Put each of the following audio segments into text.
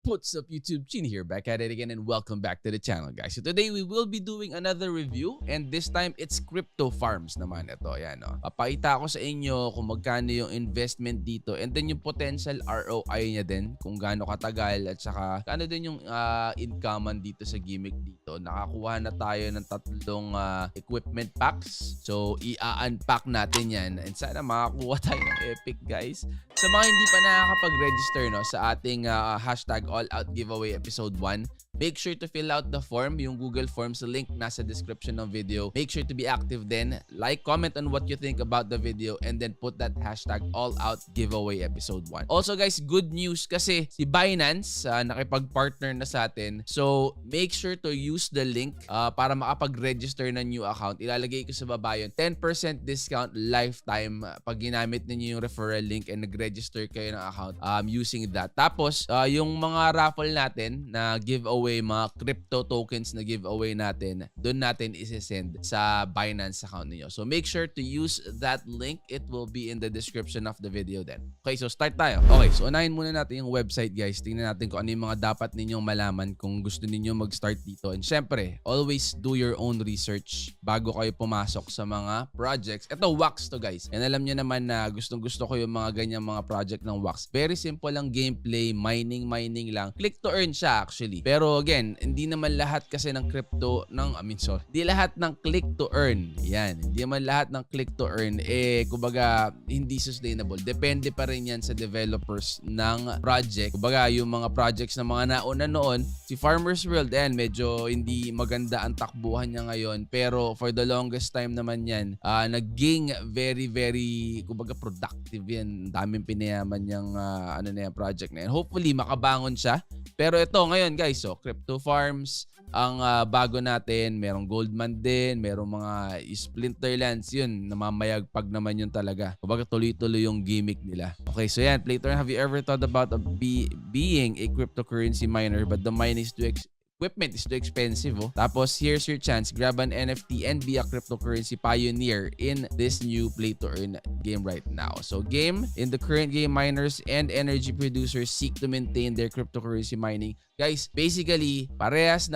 What's up YouTube, Chin here, back at it again and welcome back to the channel guys. So today we will be doing another review and this time it's crypto farms naman ito. Ayan o. Papakita ko sa inyo kung magkano yung investment dito and then yung potential ROI niya din kung gaano katagal at saka ano din yung income dito sa gimmick dito. Nakakuha na tayo ng tatlong equipment packs. So i-unpack natin yan and sana makakuha tayo ng epic guys. Sa mga hindi pa nakakapag-register no, sa ating hashtag All Out Giveaway Episode 1, make sure to fill out the form, yung Google Forms link nasa description ng video. Make sure to be active then. Like, comment on what you think about the video and then put that hashtag All Out Giveaway Episode 1. Also guys, good news kasi si Binance nakipag-partner na sa atin. So, make sure to use the link para makapag-register ng new account. Ilalagay ko sa baba yun. 10% discount lifetime pag ginamit ninyo yung referral link and nag-register kayo ng account using that. Tapos, yung mga raffle natin na giveaway, mga crypto tokens na giveaway natin, doon natin isi-send sa Binance account niyo. So make sure to use that link. It will be in the description of the video then. Okay, so start tayo. Okay, so unahin muna natin yung website guys. Tingnan natin kung ano yung mga dapat ninyong malaman kung gusto ninyo mag-start dito. And syempre, always do your own research bago kayo pumasok sa mga projects. Ito, Wax to guys. And alam nyo naman na gustong-gusto ko yung mga ganyang mga project ng Wax. Very simple lang gameplay, mining lang. Click to earn siya actually. Pero again, hindi naman lahat kasi ng crypto hindi lahat ng click to earn. Yan, hindi naman lahat ng click to earn kumbaga hindi sustainable. Depende pa rin yan sa developers ng project. Kumbaga yung mga projects na mga nauna noon, si Farmers World medyo hindi maganda ang takbuhan niya ngayon, pero for the longest time naman yan, naging very kumbaga productive yan. Daming pinayaman yung project na yan. Hopefully makabangon siya. Pero ito ngayon guys, so crypto farms ang bago natin, merong Goldman din, merong mga Splinterlands, yun, namamayagpag naman yun talaga. Kumbaga tuloy-tuloy yung gimmick nila. Okay, so yan, Playtor, have you ever thought about being a cryptocurrency miner but the mining is equipment is too expensive Tapos here's your chance, grab an NFT and be a cryptocurrency pioneer in this new play to earn game right now. So in the current game, miners and energy producers seek to maintain their cryptocurrency mining. Guys, basically, parehas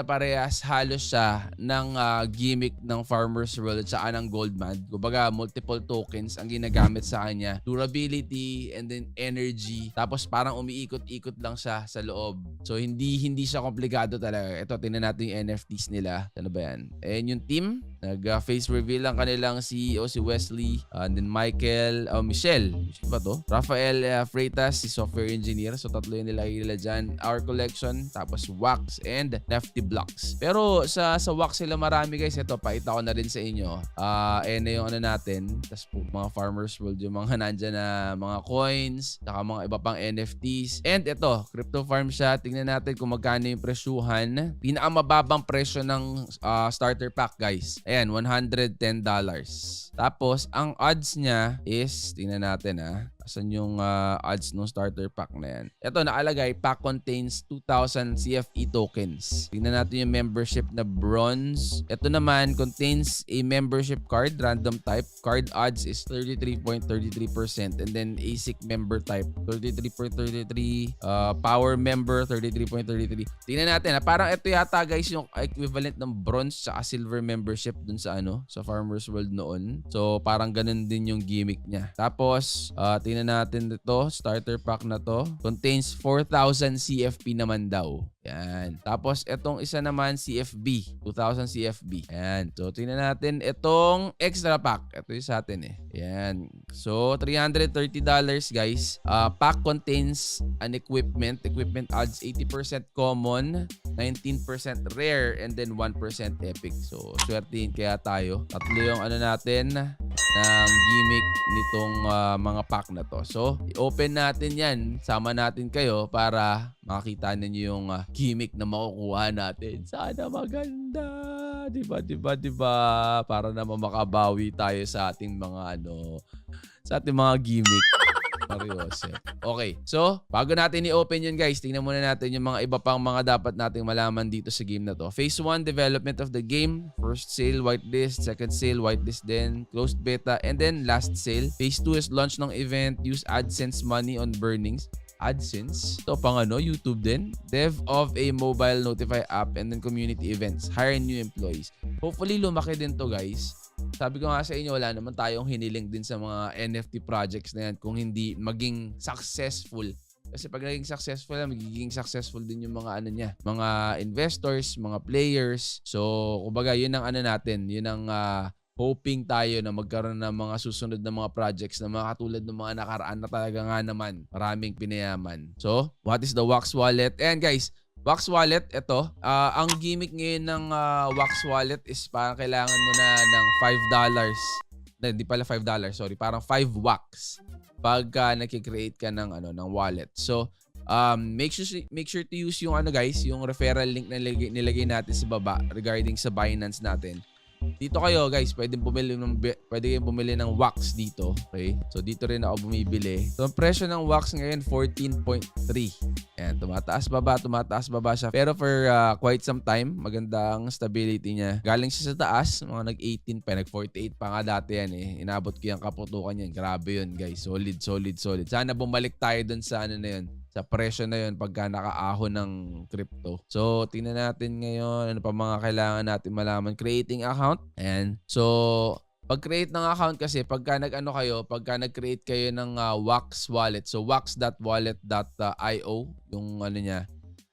halos siya ng gimmick ng Farmers World at saka ng Goldman. Kumbaga, multiple tokens ang ginagamit sa kanya. Durability and then energy. Tapos parang umiikot-ikot lang siya sa loob. So, hindi siya komplikado talaga. Ito, tingnan natin yung NFTs nila. Ano ba yan? And yung team, nag-face reveal ang kanilang CEO, si Wesley, and then Michael, Michelle ba to? Rafael Freitas, si software engineer. So, tatlo yung nila dyan. Our Collection, tapos Wax and Nefty Blocks. Pero sa Wax sila marami guys. Ito, pakita ko na rin sa inyo. Yung natin. Tapos po, mga Farmers World, yung mga nandyan na mga coins, saka mga iba pang NFTs. And ito, crypto farm siya. Tingnan natin kung magkano yung presyuhan. Pinakamababang presyo ng starter pack guys. Ayan, $110. Tapos, ang odds niya is, tingnan natin asan yung odds ng starter pack na yan. Ito, nakalagay, pack contains 2,000 CFE tokens. Tingnan natin yung membership na bronze. Ito naman, contains a membership card, random type. Card odds is 33.33%. And then, ASIC member type, 33.33. Power member, 33.33. Tingnan natin, parang ito yata guys, yung equivalent ng bronze sa silver membership dun sa sa Farmers World noon. So, parang ganun din yung gimmick niya. Tapos, tingnan natin ito, starter pack na to. Contains 4,000 CFP naman daw. Yan. Tapos, itong isa naman, CFB. 2,000 CFB. Yan. So, tingnan natin itong extra pack. Ito yung sa atin Yan. So, $330 guys. Pack contains an equipment. Equipment odds 80% common, 19% rare, and then 1% epic. So, swertihin kaya tayo. Tatlo yung natin ng gimmick nitong mga pack na to. So, i-open natin yan. Sama natin kayo para makita ninyo yung gimmick na makukuha natin. Sana maganda. Diba? Para naman makabawi tayo sa ating mga gimmick. Seryoso. Okay. So, bago natin i-open yun guys, tingnan muna natin yung mga iba pang mga dapat nating malaman dito sa game na to. Phase 1, development of the game. First sale, whitelist. Second sale, whitelist din. Closed beta. And then last sale. Phase 2 is launch ng event. Use AdSense money on burnings. AdSense. Ito pang YouTube din. Dev of a mobile notify app and then community events. Hire new employees. Hopefully lumaki din to guys. Sabi ko nga sa inyo, wala naman tayong hiniling din sa mga NFT projects na yan kung hindi maging successful. Kasi pag naging successful, magiging successful din yung mga mga investors, mga players. So, kumbaga, yun ang natin, yun ang hoping tayo na magkaroon ng mga susunod na mga projects na mga katulad ng mga nakaraan na talaga nga naman maraming pinayaman. So, what is the Wax Wallet? And guys, Wax Wallet, ito. Ang gimmick ngayon ng Wax Wallet is parang kailangan mo na ng $5. Hindi pala $5, sorry. Parang 5 wax pagka nakikreate ka ng ng wallet. So, make sure to use yung guys, yung referral link na nilagay natin sa baba regarding sa Binance natin. Dito kayo guys, pwede kayong bumili ng wax dito. Okay? So dito rin ako bumibili. So ang presyo ng wax ngayon 14.3. Ayan, tumataas baba siya. Pero for quite some time, maganda ang stability niya. Galing siya sa taas, mga nag-18 pa, nag-48 pa nga dati yan eh. Inabot ko yung kaputukan yan. Grabe yun guys. Solid. Sana bumalik tayo dun sa na yun. Sa presyo na yun pagka nakaahon ng crypto. So, tingnan natin ngayon ano pa mga kailangan natin malaman. Creating account. Ayan. So, pag-create ng account kasi pagka nag-create kayo ng Wax Wallet. So, wax.wallet.io yung niya.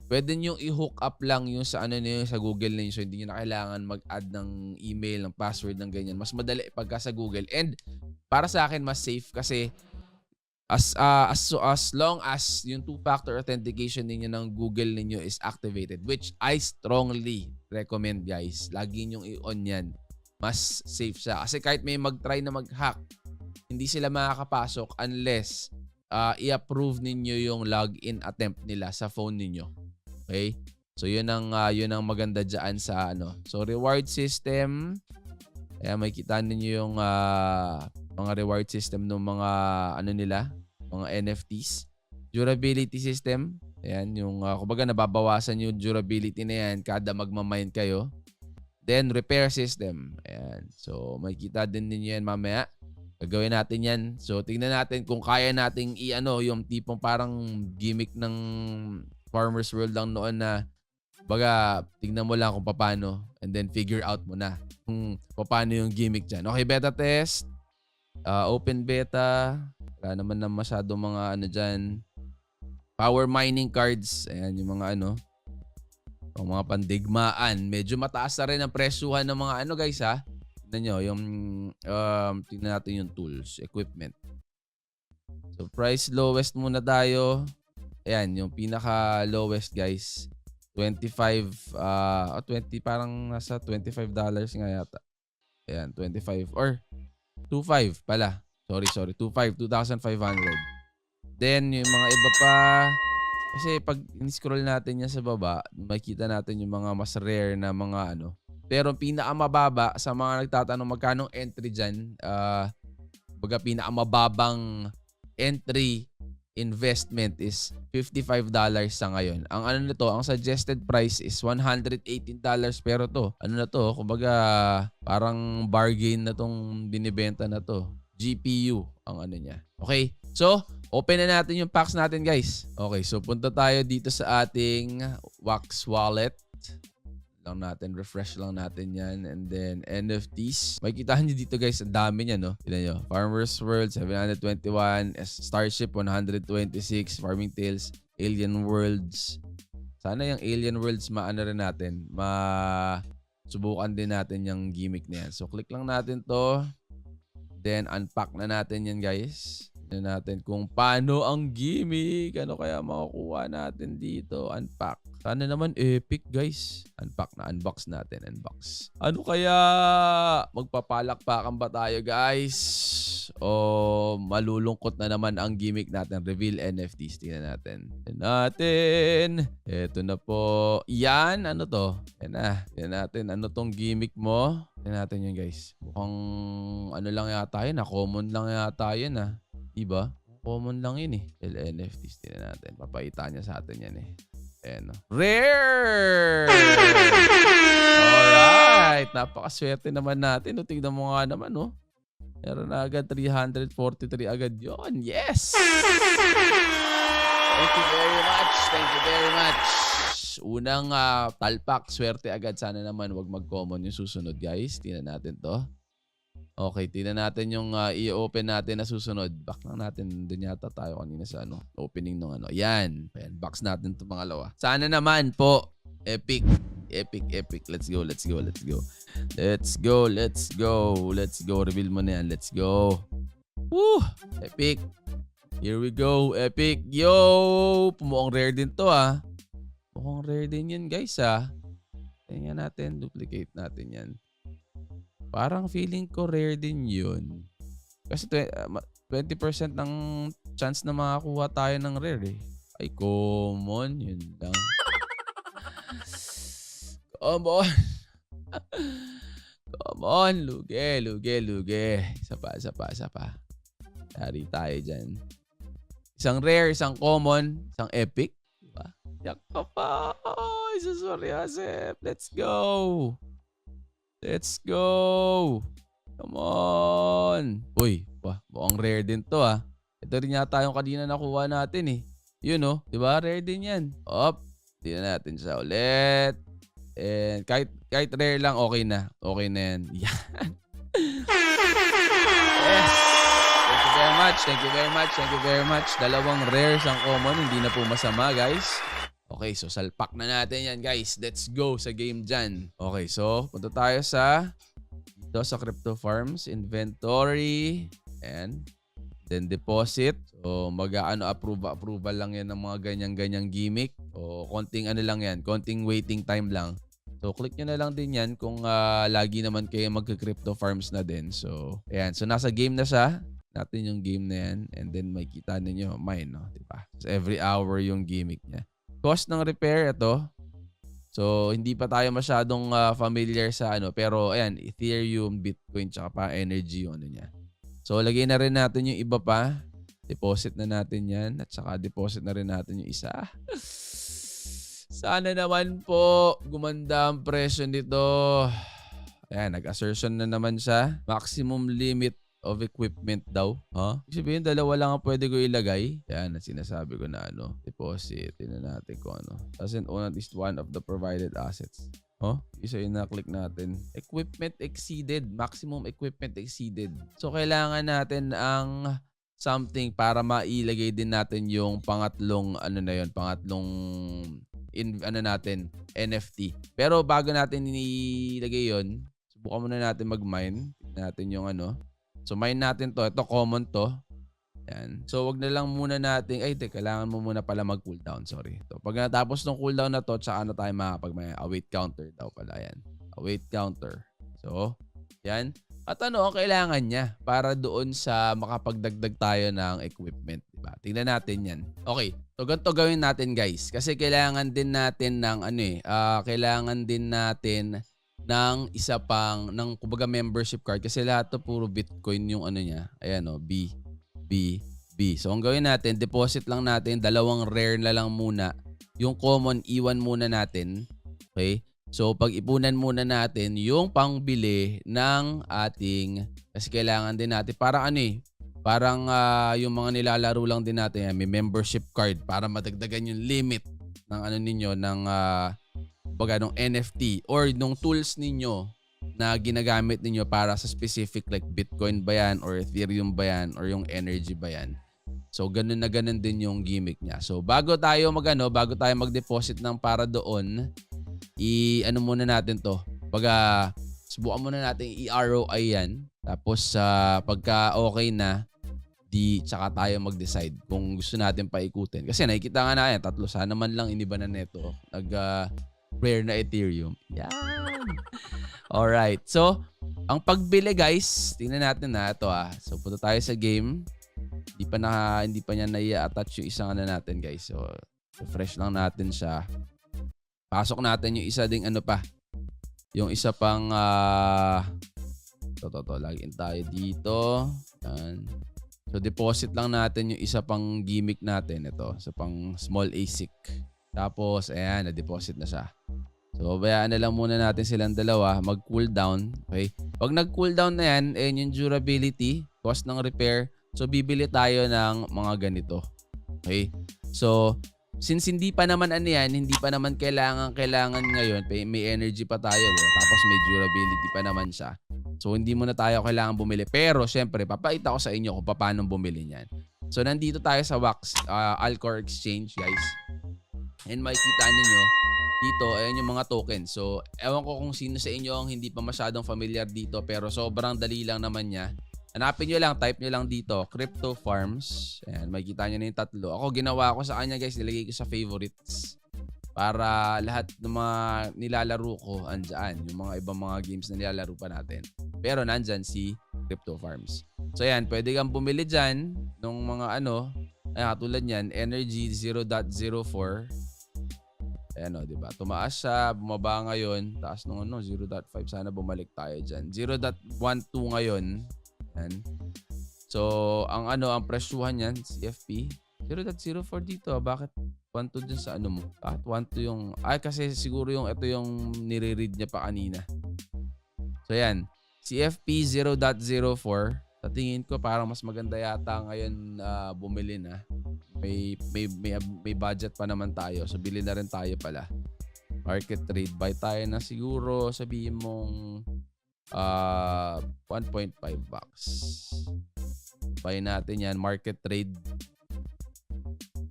Pwede nyo i-hook up lang yung sa sa Google niyo. So, hindi nyo na kailangan mag-add ng email, ng password, ng ganyan. Mas madali pagka sa Google. And para sa akin, mas safe kasi as long as yung two-factor authentication ninyo ng Google ninyo is activated, which I strongly recommend guys. Lagi nyong i-on yan. Mas safe siya. Kasi kahit may mag-try na mag-hack, hindi sila makakapasok unless i-approve ninyo yung login attempt nila sa phone ninyo. Okay? So yun ang maganda dyan sa So reward system. Kaya makikita ninyo yung mga reward system ng mga mga NFTs. Durability system. Ayan, yung kumbaga nababawasan yung durability na yan kada magmamine kayo. Then repair system. Ayan. So makikita din ninyo yan mamaya. Gagawin natin yan. So tingnan natin kung kaya nating yung tipong parang gimmick ng Farmers World lang noon na baga tingnan mo lang kung paano and then figure out mo na kung paano yung gimmick dyan. Okay, beta test. Open beta. Wala naman na masyado mga dyan. Power mining cards. Ayan yung mga yung mga pandigmaan. Medyo mataas na rin ang presyuhan ng mga guys ha. Tignan nyo yung tignan natin yung tools, equipment. So price lowest muna tayo. Ayan yung pinaka lowest guys. 25 20 parang nasa $25 nga yata. Ayan 25 or 25 pala. Sorry, 2,500. Then, yung mga iba pa, kasi pag in-scroll natin yan sa baba, makikita natin yung mga mas rare na mga Pero pinakamababa sa mga nagtatanong magkano entry dyan, pinakamababang entry investment is $55 sa ngayon. Ang ang suggested price is $118 pero kumbaga parang bargain na tong binibenta na to. GPU ang niya. Okay? So, open na natin yung packs natin, guys. Okay, so punta tayo dito sa ating Wax Wallet. Refresh lang natin yan. And then, NFTs. Makikita nyo dito, guys, ang dami niya, no? Tignan nyo. Farmers World, 721. Starship, 126. Farming Tales, Alien Worlds. Sana yung Alien Worlds rin natin. Subukan din natin yung gimmick na yan. So, click lang natin to. Then, unpack na natin yan, guys. Tignan natin kung paano ang gimmick. Ano kaya makukuha natin dito? Unpack. Sana naman epic, guys. Unbox natin. Ano kaya? Magpapalakpakan ba tayo, guys? O malulungkot na naman ang gimmick natin? Reveal NFTs. Tingnan natin. Ito na po. Yan. Ano to? Yan na. Tingnan natin. Ano tong gimmick mo? Tingnan natin yun, guys. Mukhang lang yata yun. Common lang yata yun. Diba? Common lang yun eh. NFTs. Tingnan natin. Papakita niya sa atin yan eh. Ayan, Rare! Alright. Napakaswerte naman natin. Tignan mo nga naman, Meron na agad 343 agad yun. Yes! Thank you very much. Thank you very much. Unang talpak. Swerte agad. Sana naman wag mag-common yung susunod, guys. Tingnan natin to. Okay, tingnan natin yung i-open natin na susunod. Back lang natin. Doon yata tayo kanina sa opening ng ano. Ayan. Ayan. Box natin ito pangalawa. Sana naman po. Epic. Epic, epic. Let's go, let's go, let's go. Let's go, let's go. Let's go. Reveal mo na yan. Let's go. Woo! Epic. Here we go. Epic. Yo! Mukhang rare din to ah. Mukhang rare din yan guys ah. Tingnan natin. Duplicate natin yan. Parang feeling ko rare din yun. Kasi 20% ng chance na makakuha tayo ng rare eh. Ay, common. Yun lang. Come on. Come on. Luge, luge, luge. Isa pa, isa pa, isa pa. Dari tayo dyan. Isang rare, isang common, isang epic. Diba? Yak ka pa. Oh, isa Yosef. Let's go. Let's go. Come on. Uy, mukhang rare din to ah. Ito rin yata yung kanina nakuha natin eh. Yun oh, di ba? Rare din yan. Op, tingnan natin siya ulit. And kahit rare lang, okay na. Okay na yan. Yan. Yes. Thank you very much. Thank you very much. Thank you very much. Dalawang rares ang common. Hindi na po masama guys. Okay, so salpak na natin yan guys. Let's go sa game dyan. Okay, so punta tayo sa dito sa Crypto Farms. Inventory. And then deposit. So approval lang yan ng mga ganyang gimmick. O konting lang yan. Konting waiting time lang. So click nyo na lang din yan kung lagi naman kayo magka-Crypto Farms na din. So ayan. So nasa game na siya. Natin yung game na yan. And then may kita ninyo. Mine, no? Diba? So every hour yung gimmick niya. Cost ng repair ito. So hindi pa tayo masyadong familiar sa pero ayan, Ethereum, Bitcoin tsaka pa energy yung niya. So lagay na rin natin yung iba pa. Deposit na natin yan at saka deposit na rin natin yung isa. Sana naman po gumanda ang presyo nito. Ayan, nag-assertion na naman siya. Maximum limit of equipment daw. Ibig sabihin, dalawa lang ang pwede ko ilagay. Yan, sinasabi ko na deposit. Tingnan natin kung doesn't own at least one of the provided assets. Isa yung na-click natin. Equipment exceeded. Maximum equipment exceeded. So, kailangan natin ang something para mailagay din natin yung pangatlong, pangatlong natin, NFT. Pero bago natin ilagay yun, subukan muna natin mag-mine. Tingnan natin yung So, mine natin to. Ito, common to. Yan. So, wag na lang muna natin. Kailangan mo muna pala mag-cooldown. Sorry. So, pag natapos ng cooldown na to, tsaka tayo makapag-mine. Await counter daw pala. Yan. Await counter. So, yan. At kailangan niya para doon sa makapagdagdag tayo ng equipment. Diba? Tingnan natin yan. Okay. So, ganito gawin natin, guys. Kasi kailangan din natin ng kailangan din natin ng isa pang kumbaga membership card kasi lahat to puro Bitcoin yung niya. Ayan B. So ang gawin natin, deposit lang natin, dalawang rare na lang muna. Yung common iwan muna natin. Okay? So pag-ipunan muna natin yung pangbili ng ating kasi kailangan din natin para parang yung mga nilalaro lang din natin, may membership card para madagdagan yung limit ng ninyo ng ng NFT or nung tools ninyo na ginagamit ninyo para sa specific like Bitcoin ba yan or Ethereum ba yan or yung energy ba yan. So ganun na ganun din yung gimmick niya. So bago tayo mag-deposit ng para doon, muna natin to. Subukan muna natin i-ROI yan. Tapos pagka okay na, tsaka tayo mag-decide kung gusto natin paikutin. Kasi nakikita nga na yan, tatlo. Sana man lang iniba na neto. Rare na Ethereum. Yan. Alright. So, ang pagbili guys, tingnan natin ito So, punta tayo sa game. Hindi pa niya na-attach yung isang natin guys. So, refresh lang natin siya. Pasok natin yung isa ding yung isa pang login tayo dito. Yan. So, deposit lang natin yung isa pang gimmick natin. Ito. Isa pang small ASIC. Tapos, ayan, na-deposit na siya. So, bayaan na lang muna natin silang dalawa mag-cooldown. Okay? Pag nag-cooldown na yan, yung durability, cost ng repair. So, bibili tayo ng mga ganito. Okay? So, since hindi pa naman ano yan, hindi pa naman kailangan ngayon, may energy pa tayo, tapos may durability pa naman siya. So, hindi muna tayo kailangan bumili. Pero, syempre, papakita ko sa inyo kung paano bumili niyan. So, nandito tayo sa Wax Alcor Exchange, guys. And makikita ninyo, dito, ayan yung mga tokens. So, ewan ko kung sino sa inyo ang hindi pa masyadong familiar dito, pero sobrang dali lang naman niya. Hanapin nyo lang, type nyo lang dito, Crypto Farms. Ayan, makikita nyo na yung tatlo. Ako, ginawa ko sa kanya, guys, nilagay ko sa favorites. Para lahat ng mga nilalaro ko, andyan. Yung mga ibang mga games na nilalaro pa natin. Pero nandyan si Crypto Farms. So ayan, pwede kang bumili dyan ng mga tulad yan, Energy 0.04. Ayan o, diba? Tumaas siya, bumaba ngayon. Taas nung 0.5. Sana bumalik tayo dyan. 0.12 ngayon. Ayan. So, ang presyuhan yan, CFP, 0.04 dito. Bakit 1.2 dyan sa mo? Bakit 1.2 yung... kasi siguro ito yung nire-read niya pa kanina. So, yan. CFP 0.04. Sa tingin ko, parang mas maganda yata ngayon bumili na. May budget pa naman tayo. So, bili na rin tayo pala. Market trade. Buy tayo na siguro, sabihin mong 1.5 bucks. Buy natin yan. Market trade.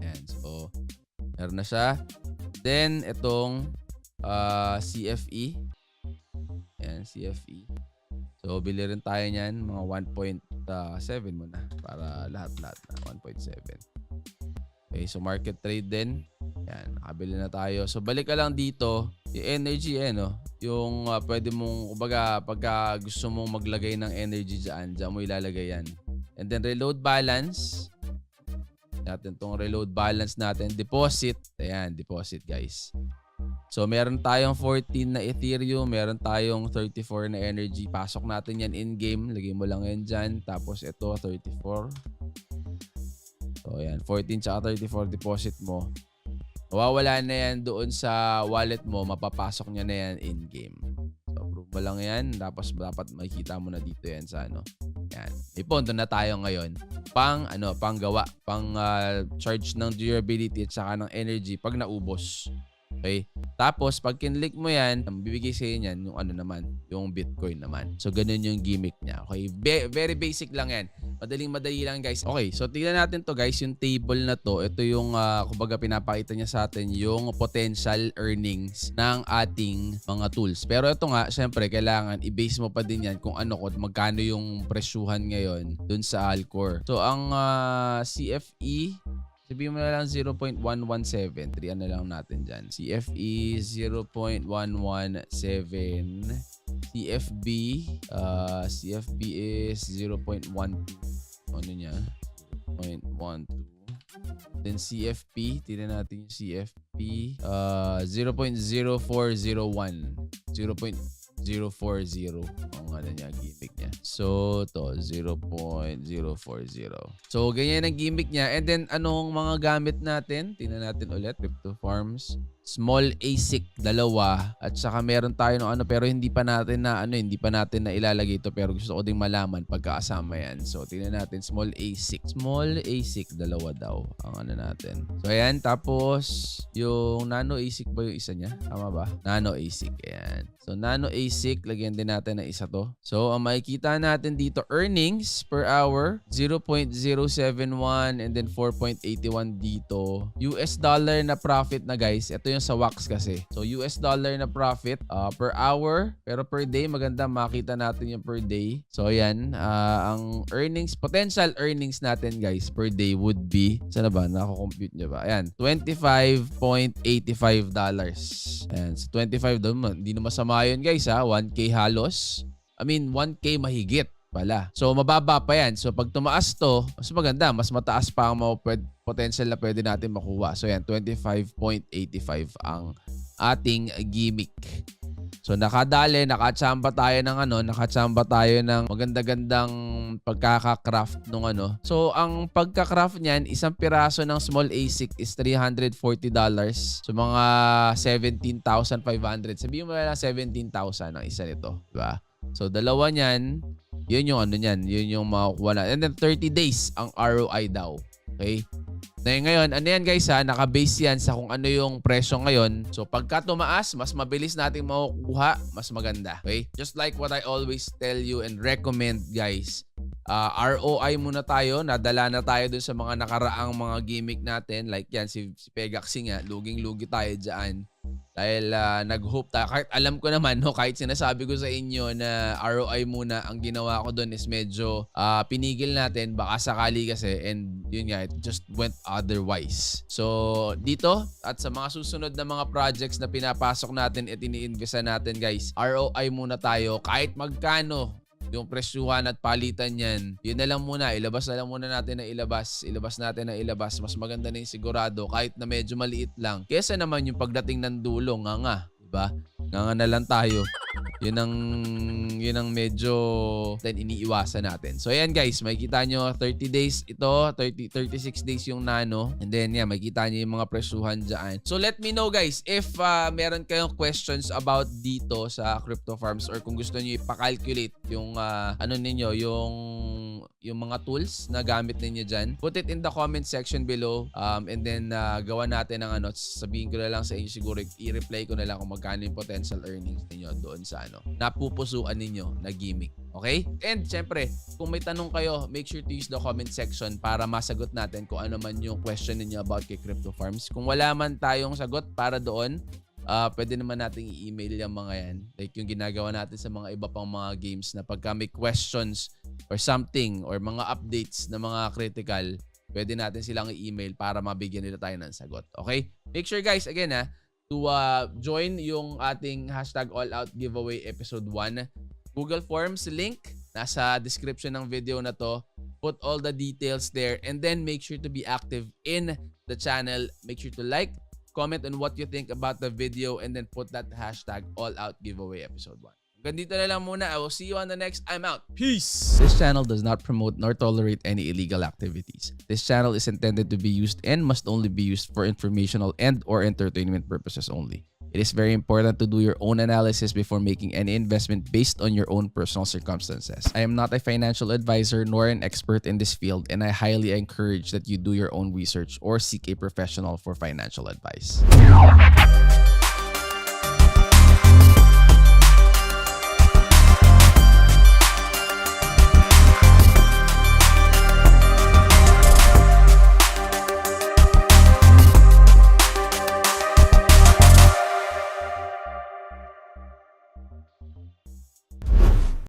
Ayan. So, meron na siya. Then, itong CFE. Ayan, CFE. So, bili rin tayo niyan. Mga 1.7 muna. Para lahat-lahat na. 1.7. Okay, so market trade din. Yan, nakabili na tayo. So, balik ka lang dito. Yung energy, yung pwede mong, kumbaga, pagka gusto mong maglagay ng energy dyan mo ilalagay yan. And then, reload balance. Natin tong reload balance natin. Deposit. Ayan, deposit, guys. So, meron tayong 14 na Ethereum. Meron tayong 34 na energy. Pasok natin yan in-game. Lagay mo lang yan dyan. Tapos, ito, 34. So, ayan. 14 tsaka 34 deposit mo. Mawawala na yan doon sa wallet mo. Mapapasok niya na yan in-game. So, approve mo lang yan. Tapos, dapat makikita mo na dito yan sa Yan. May pondo na tayo ngayon. Panggawa. Charge ng durability at saka ng energy pag naubos. Okay? Tapos, pag kinlik mo yan, bibigay sa'yo yan yung yung Bitcoin naman. So, ganun yung gimmick niya. Okay? Very basic lang yan. Madali lang, guys. Okay, so tignan natin to, guys. Yung table na to, ito yung, kumbaga, pinapakita niya sa atin yung potential earnings ng ating mga tools. Pero ito nga, syempre, kailangan i-base mo pa din yan kung magkano yung presyuhan ngayon dun sa Alcor. So, ang CFE, sabihin mo na lang 0.117. Trian na lang natin dyan. CFE 0.117. CFB is 0.12. Ano niya? 0.12. Then CFP, tignan natin yung CFP. 0.0401. 0.040 ang niya, gimmick niya. So, to 0.040. So, ganyan ang gimmick niya. And then, anong mga gamit natin? Tingnan natin ulit. Crypto Farms. Small ASIC, 2. At saka meron tayo pero hindi pa natin na ilalagay ito, pero gusto ko ding malaman pagkakasama yan. So, tingnan natin. Small ASIC. Small ASIC, 2 daw ang natin. So, ayan. Tapos, yung Nano ASIC ba yung isa niya? Tama ba? Nano ASIC. Ayan. So, Nano ASIC, lagyan din natin na isa to. So, ang makikita natin dito, earnings per hour, 0.071 and then 4.81 dito. US dollar na profit na, guys. Ito yung sa Wax kasi. So, US dollar na profit per hour. Pero per day, maganda makita natin yung per day. So, ayan. Ang earnings, potential earnings natin, guys, per day would be, sana ba? Nako-compute nyo ba? Ayan. $25.85. Ayan. So, 25 doon. Hindi na masama yun, guys, ha? 1K halos. 1K mahigit pala. So, mababa pa yan. So, pag tumaas to, mas maganda. Mas mataas pa ang potential na pwede natin makuha. So, yan. 25.85 ang ating gimmick. So, nakachamba tayo ng maganda-gandang pagkaka-craft nung So, ang pagka-craft niyan, isang piraso ng small ASIC is $340. So, mga 17,500. Sabihin mo na lang 17,000 ang isa nito. Diba? So, dalawa niyan, yun yung niyan. Yun yung makukuha na. And then, 30 days ang ROI daw. Okay? Ngayon, ano yan guys ha, naka-base yan sa kung ano yung presyo ngayon. So pagka tumaas, mas mabilis nating makukuha, mas maganda. Okay? Just like what I always tell you and recommend guys, ROI muna tayo, nadala na tayo dun sa mga nakaraang mga gimmick natin. Like yan, si Pegaxi nga, luging-lugi tayo dyan. Dahil nag-hope tayo. Kahit alam ko naman, no, kahit sinasabi ko sa inyo na ROI muna, ang ginawa ko doon is medyo pinigil natin. Baka sakali kasi, and yun nga, it just went otherwise. So, dito at sa mga susunod na mga projects na pinapasok natin at ini-investa natin guys, ROI muna tayo. Kahit magkano yung presyuhan at palitan yan, yun na lang muna. Ilabas na lang muna natin na ilabas. Ilabas natin na ilabas. Mas maganda na yung sigurado kahit na medyo maliit lang. Kesa naman yung pagdating ng dulo, nga. Diba? Nga na lang tayo. Yun ang medyo iniiwasan natin. So ayan guys, makikita nyo 30 days ito, 36 days yung nano. And then yeah, makikita nyo yung mga presyuhan dyan. So let me know guys if meron kayong questions about dito sa Crypto Farms or kung gusto nyo ipa-calculate yung ano ninyo, yung mga tools na gamit ninyo dyan. Put it in the comment section below. And then gawa natin ng ano, sabihin ko na lang sa inyo siguro, i-reply ko na lang kung magkano yung potential earnings ninyo doon sa ano, napupusuan ninyo na gimmick. Okay? And syempre, kung may tanong kayo, make sure to use the comment section para masagot natin kung ano man yung question ninyo about kay Crypto Farms. Kung wala man tayong sagot para doon, pwede naman nating i-email yung mga yan. Like yung ginagawa natin sa mga iba pang mga games na pagka may questions or something or mga updates na mga critical, pwede natin silang i-email para mabigyan nila tayo ng sagot. Okay? Make sure guys, again to join yung ating #allout giveaway episode 1. Google Forms link nasa description ng video na to. Put all the details there and then make sure to be active in the channel. Make sure to like, comment on what you think about the video and then put that #allout giveaway episode 1. Ganito na lang muna. I will see you on the next. I'm out. Peace! This channel does not promote nor tolerate any illegal activities. This channel is intended to be used and must only be used for informational and or entertainment purposes only. It is very important to do your own analysis before making any investment based on your own personal circumstances. I am not a financial advisor nor an expert in this field, and I highly encourage that you do your own research or seek a professional for financial advice.